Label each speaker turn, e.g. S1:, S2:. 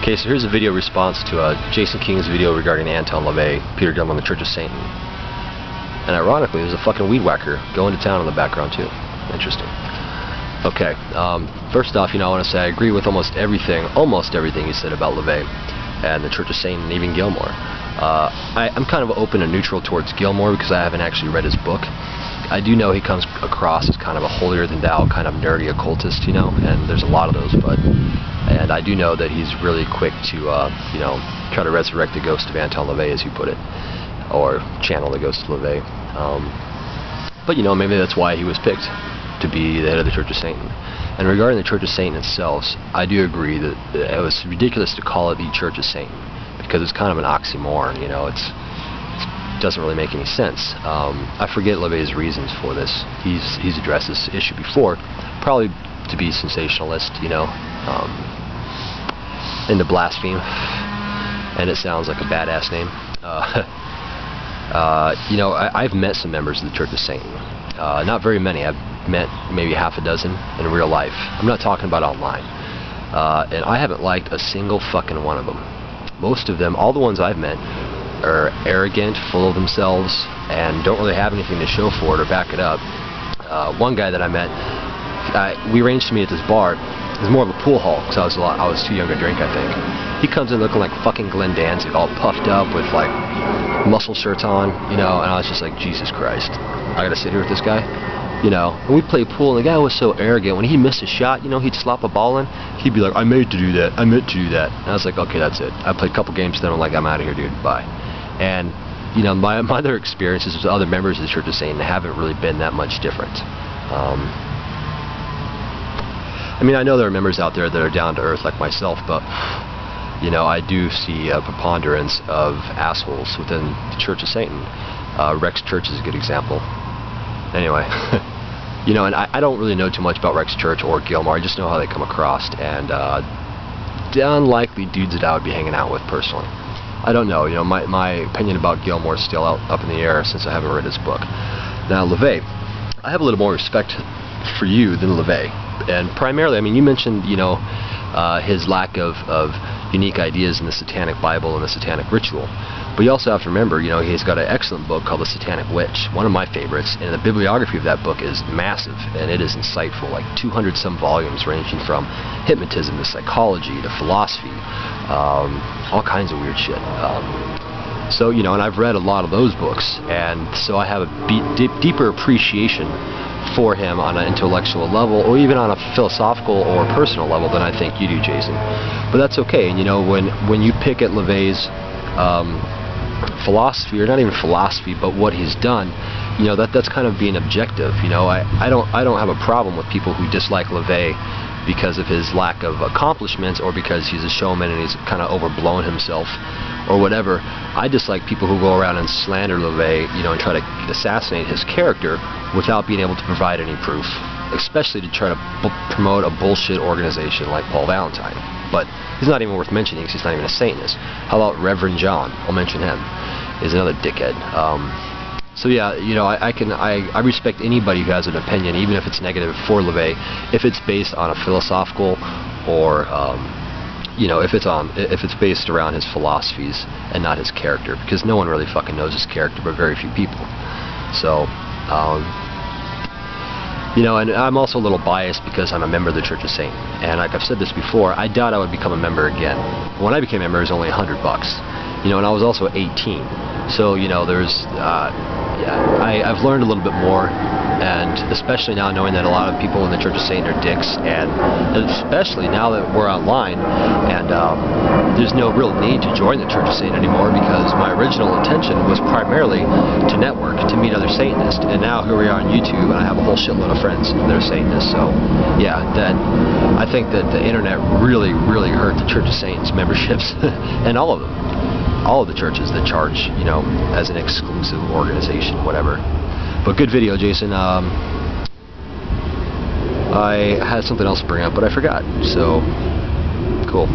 S1: Okay, so here's a video response to Jason King's video regarding Anton, LaVey, Peter Gilmore, and the Church of Satan. And ironically, there's a fucking weed whacker going to town in the background too. Interesting. Okay, first off, I want to say I agree with almost everything you said about LaVey and the Church of Satan, and even Gilmore. I'm kind of open and neutral towards Gilmore because I haven't actually read his book. I do know he comes across as kind of a holier-than-thou, kind of nerdy occultist, and there's a lot of those, and I do know that he's really quick to, try to resurrect the ghost of Anton LaVey, as you put it, or channel the ghost of LaVey. But maybe that's why he was picked to be the head of the Church of Satan. And regarding the Church of Satan itself, I do agree that it was ridiculous to call it the Church of Satan, because it's kind of an oxymoron, it doesn't really make any sense. I forget LaVey's reasons for this. He's addressed this issue before, probably to be sensationalist, into blaspheme, and it sounds like a badass name. I've met some members of the Church of Satan. Not very many. I've met maybe half a dozen in real life. I'm not talking about online. And I haven't liked a single fucking one of them. Most of them, all the ones I've met, are arrogant, full of themselves, and don't really have anything to show for it or back it up. One guy that I met, we arranged to meet at this bar. It was more of a pool hall because I was too young to drink, I think. He comes in looking like fucking Glenn Danzig, all puffed up with like muscle shirts on, and I was just like, Jesus Christ, I gotta sit here with this guy, And we played pool, and the guy was so arrogant. When he missed a shot, he'd slap a ball in. He'd be like, I meant to do that. I meant to do that. And I was like, okay, that's it. I played a couple games, then I'm like, I'm out of here, dude. Bye. And my other experiences with other members of the Church of Satan haven't really been that much different. I know there are members out there that are down to earth like myself, but I do see a preponderance of assholes within the Church of Satan. Rex Church is a good example. Anyway, and I don't really know too much about Rex Church or Gilmore. I just know how they come across, and unlikely dudes that I would be hanging out with personally. I don't know. My opinion about Gilmore is still up in the air since I haven't read his book. Now, LaVey, I have a little more respect for you than LaVey, and primarily, you mentioned, his lack of unique ideas in the Satanic Bible and the Satanic Ritual. But you also have to remember, he's got an excellent book called The Satanic Witch, one of my favorites, and the bibliography of that book is massive, and it is insightful, like 200-some volumes ranging from hypnotism to psychology to philosophy, all kinds of weird shit. So, and I've read a lot of those books, and so I have a deeper appreciation for him on an intellectual level, or even on a philosophical or personal level than I think you do, Jason. But that's okay. And when you pick at LaVey's philosophy, or not even philosophy, but what he's done, that's kind of being objective. I don't have a problem with people who dislike LaVey because of his lack of accomplishments, or because he's a showman and he's kind of overblown himself, or whatever. I dislike people who go around and slander LaVey, and try to assassinate his character without being able to provide any proof, especially to try to promote a bullshit organization like Paul Valentine. But he's not even worth mentioning because he's not even a Satanist. How about Reverend John? I'll mention him. He's another dickhead. So yeah, I respect anybody who has an opinion, even if it's negative for LaVey, if it's based on a philosophical, or if it's based around his philosophies and not his character, because no one really fucking knows his character, but very few people. So, and I'm also a little biased because I'm a member of the Church of Satan, and like I've said this before, I doubt I would become a member again. When I became a member, it was only $100, and I was also 18. So, there's, I've learned a little bit more, and especially now knowing that a lot of people in the Church of Satan are dicks, and especially now that we're online, and there's no real need to join the Church of Satan anymore, because my original intention was primarily to network, to meet other Satanists, and now here we are on YouTube, and I have a whole shitload of friends that are Satanists. So yeah, I think that the internet really, really hurt the Church of Satan's memberships, and all of them. All of the churches that charge, as an exclusive organization, whatever. But good video, Jason. I had something else to bring up, but I forgot. So, cool.